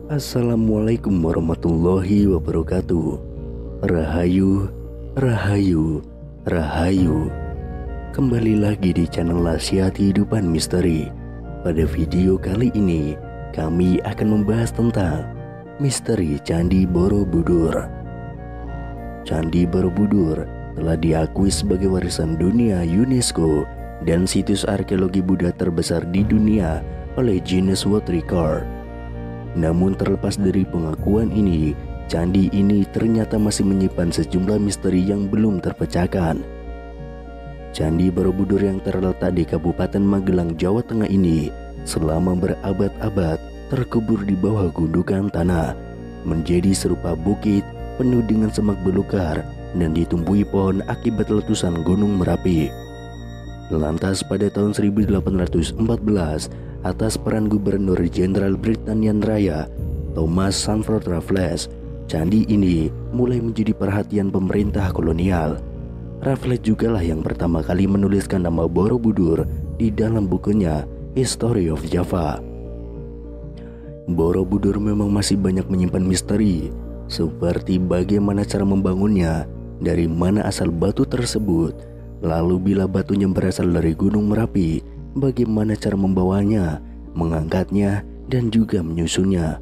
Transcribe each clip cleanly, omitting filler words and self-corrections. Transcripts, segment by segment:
Assalamualaikum warahmatullahi wabarakatuh. Rahayu, Rahayu, Rahayu. Kembali lagi di channel Lasia Kehidupan Misteri. Pada video kali ini kami akan membahas tentang misteri Candi Borobudur. Candi Borobudur telah diakui sebagai warisan dunia UNESCO dan situs arkeologi Buddha terbesar di dunia oleh Guinness World Record. Namun terlepas dari pengakuan ini, candi ini ternyata masih menyimpan sejumlah misteri yang belum terpecahkan. Candi Borobudur yang terletak di Kabupaten Magelang, Jawa Tengah ini selama berabad-abad terkubur di bawah gundukan tanah, menjadi serupa bukit penuh dengan semak belukar dan ditumbuhi pohon akibat letusan Gunung Merapi. Lantas pada tahun 1814, atas peran Gubernur Jenderal Britania Raya Thomas Sandford Raffles, candi ini mulai menjadi perhatian pemerintah kolonial. Raffles jugalah yang pertama kali menuliskan nama Borobudur di dalam bukunya History of Java. Borobudur memang masih banyak menyimpan misteri, seperti bagaimana cara membangunnya, dari mana asal batu tersebut, lalu bila batunya berasal dari Gunung Merapi, bagaimana cara membawanya, mengangkatnya, dan juga menyusunnya.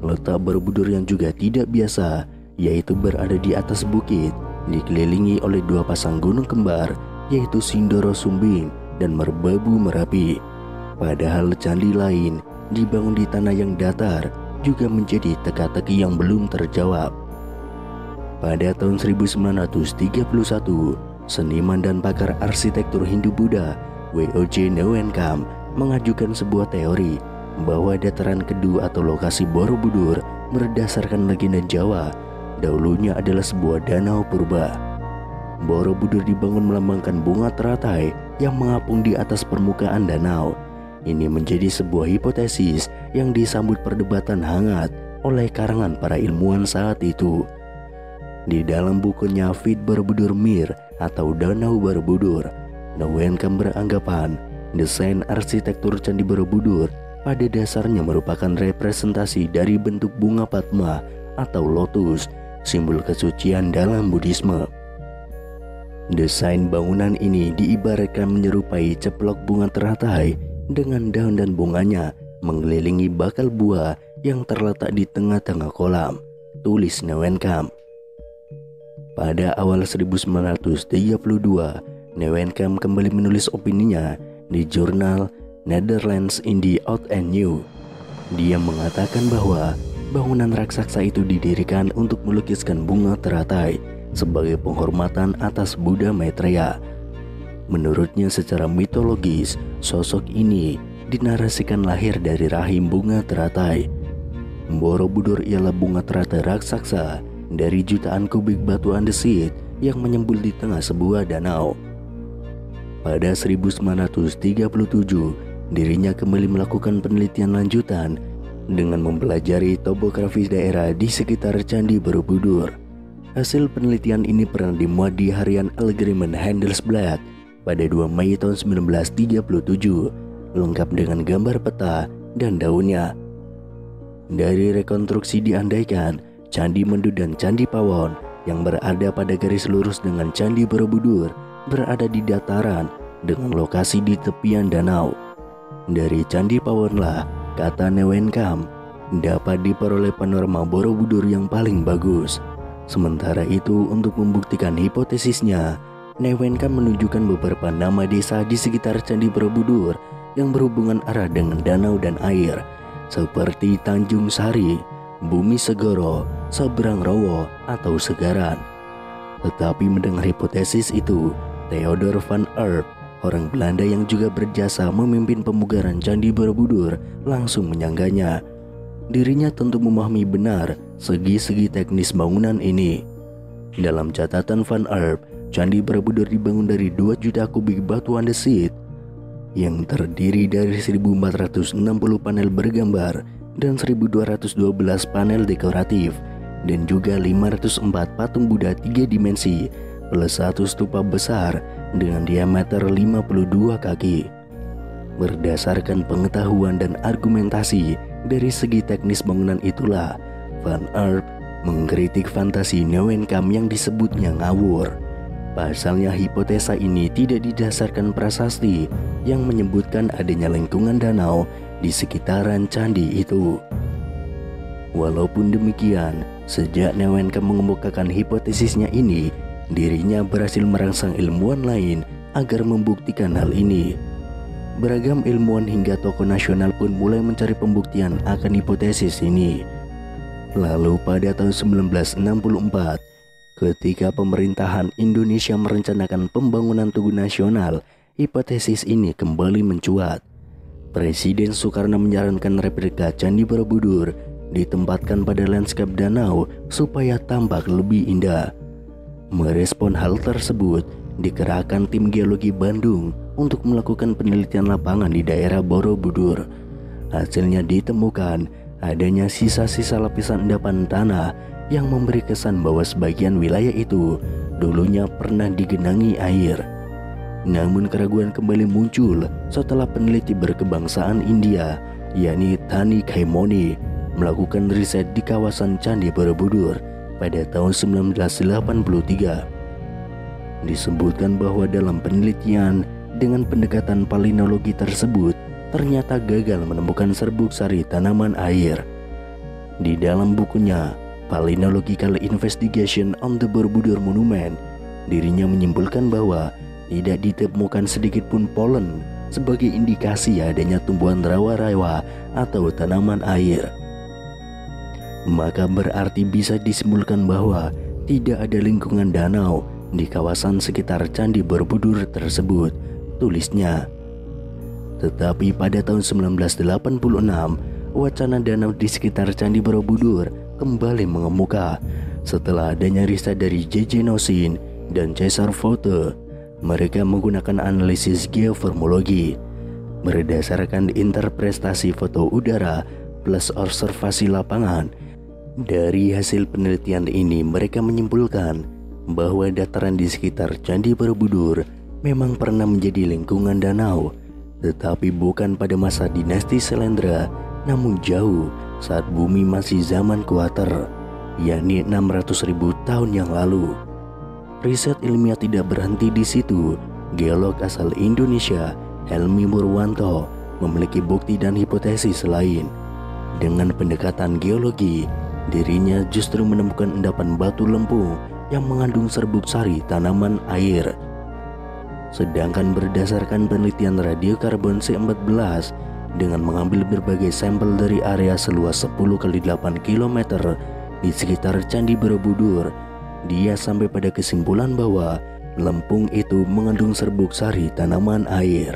Letak Borobudur yang juga tidak biasa, yaitu berada di atas bukit, dikelilingi oleh dua pasang gunung kembar, yaitu Sindoro Sumbing dan Merbabu Merapi. Padahal candi lain dibangun di tanah yang datar juga menjadi teka-teki yang belum terjawab. Pada tahun 1931, seniman dan pakar arsitektur Hindu-Buddha W.O.J. Newenkam mengajukan sebuah teori bahwa dataran kedua atau lokasi Borobudur berdasarkan legenda Jawa dahulunya adalah sebuah danau purba. Borobudur dibangun melambangkan bunga teratai yang mengapung di atas permukaan danau. Ini menjadi sebuah hipotesis yang disambut perdebatan hangat oleh karangan para ilmuwan saat itu. Di dalam bukunya Fit Borobudur Mir atau Danau Borobudur, Newenkam beranggapan desain arsitektur Candi Borobudur pada dasarnya merupakan representasi dari bentuk bunga padma atau lotus, simbol kesucian dalam Buddhisme. Desain bangunan ini diibaratkan menyerupai ceplok bunga teratai dengan daun dan bunganya mengelilingi bakal buah yang terletak di tengah-tengah kolam, tulis Newenkam. Pada awal 1932, Newenkam kembali menulis opininya di jurnal Netherlands in the Oud and New. Dia mengatakan bahwa bangunan raksasa itu didirikan untuk melukiskan bunga teratai sebagai penghormatan atas Buddha Maitreya. Menurutnya secara mitologis, sosok ini dinarasikan lahir dari rahim bunga teratai. Borobudur ialah bunga teratai raksasa dari jutaan kubik batu andesit yang menyembul di tengah sebuah danau. Pada 1937, dirinya kembali melakukan penelitian lanjutan dengan mempelajari topografi daerah di sekitar Candi Borobudur. Hasil penelitian ini pernah dimuat di harian Algemeen Handelsblad pada 2 Mei tahun 1937, lengkap dengan gambar peta dan daunnya. Dari rekonstruksi diandaikan Candi Mendu dan Candi Pawon yang berada pada garis lurus dengan Candi Borobudur berada di dataran dengan lokasi di tepian danau. Dari Candi Pawonlah, kata Newenkam, dapat diperoleh panorama Borobudur yang paling bagus. Sementara itu, untuk membuktikan hipotesisnya, Newenkam menunjukkan beberapa nama desa di sekitar Candi Borobudur yang berhubungan arah dengan danau dan air, seperti Tanjung Sari, Bumi Segoro, Seberang Rowo, atau Segaran. Tetapi mendengar hipotesis itu, Theodor van Erp, orang Belanda yang juga berjasa memimpin pemugaran Candi Borobudur, langsung menyangganya. Dirinya tentu memahami benar segi-segi teknis bangunan ini. Dalam catatan van Erp, Candi Borobudur dibangun dari 2 juta kubik batu andesit yang terdiri dari 1460 panel bergambar dan 1212 panel dekoratif, dan juga 504 patung Buddha 3 dimensi plus 1 stupa besar dengan diameter 52 kaki. Berdasarkan pengetahuan dan argumentasi dari segi teknis bangunan itulah, Van Earp mengkritik fantasi Neuwenkamp yang disebutnya ngawur. Pasalnya hipotesa ini tidak didasarkan prasasti yang menyebutkan adanya lengkungan danau di sekitaran candi itu. Walaupun demikian, sejak Neuwenkamp mengemukakan hipotesisnya ini, dirinya berhasil merangsang ilmuwan lain agar membuktikan hal ini. Beragam ilmuwan hingga tokoh nasional pun mulai mencari pembuktian akan hipotesis ini. Lalu pada tahun 1964, ketika pemerintahan Indonesia merencanakan pembangunan Tugu Nasional, hipotesis ini kembali mencuat. Presiden Soekarno menyarankan replika Candi Borobudur ditempatkan pada lanskap danau supaya tampak lebih indah. Merespon hal tersebut, dikerahkan tim geologi Bandung untuk melakukan penelitian lapangan di daerah Borobudur. Hasilnya ditemukan adanya sisa-sisa lapisan endapan tanah yang memberi kesan bahwa sebagian wilayah itu dulunya pernah digenangi air. Namun keraguan kembali muncul setelah peneliti berkebangsaan India, yakni Thani Khaimoni, melakukan riset di kawasan Candi Borobudur pada tahun 1983. Disebutkan bahwa dalam penelitian dengan pendekatan palinologi tersebut ternyata gagal menemukan serbuk sari tanaman air. Di dalam bukunya Palynological Investigation on the Borobudur Monument, dirinya menyimpulkan bahwa tidak ditemukan sedikit pun polen sebagai indikasi adanya tumbuhan rawa-rawa atau tanaman air. Maka berarti bisa disimpulkan bahwa tidak ada lingkungan danau di kawasan sekitar Candi Borobudur tersebut, tulisnya. Tetapi pada tahun 1986, wacana danau di sekitar Candi Borobudur kembali mengemuka setelah adanya riset dari J.J. Nosin dan Cesar Vote. Mereka menggunakan analisis geoformologi berdasarkan interpretasi foto udara plus observasi lapangan. Dari hasil penelitian ini, mereka menyimpulkan bahwa dataran di sekitar Candi Borobudur memang pernah menjadi lingkungan danau, tetapi bukan pada masa dinasti Selendra, namun jauh saat bumi masih zaman kuater, yakni 600.000 tahun yang lalu. Riset ilmiah tidak berhenti di situ. Geolog asal Indonesia, Helmi Murwanto, memiliki bukti dan hipotesis lain. Dengan pendekatan geologi, dirinya justru menemukan endapan batu lempung yang mengandung serbuk sari tanaman air. Sedangkan berdasarkan penelitian radiokarbon C14 dengan mengambil berbagai sampel dari area seluas 10x8 km di sekitar Candi Borobudur, dia sampai pada kesimpulan bahwa lempung itu mengandung serbuk sari tanaman air.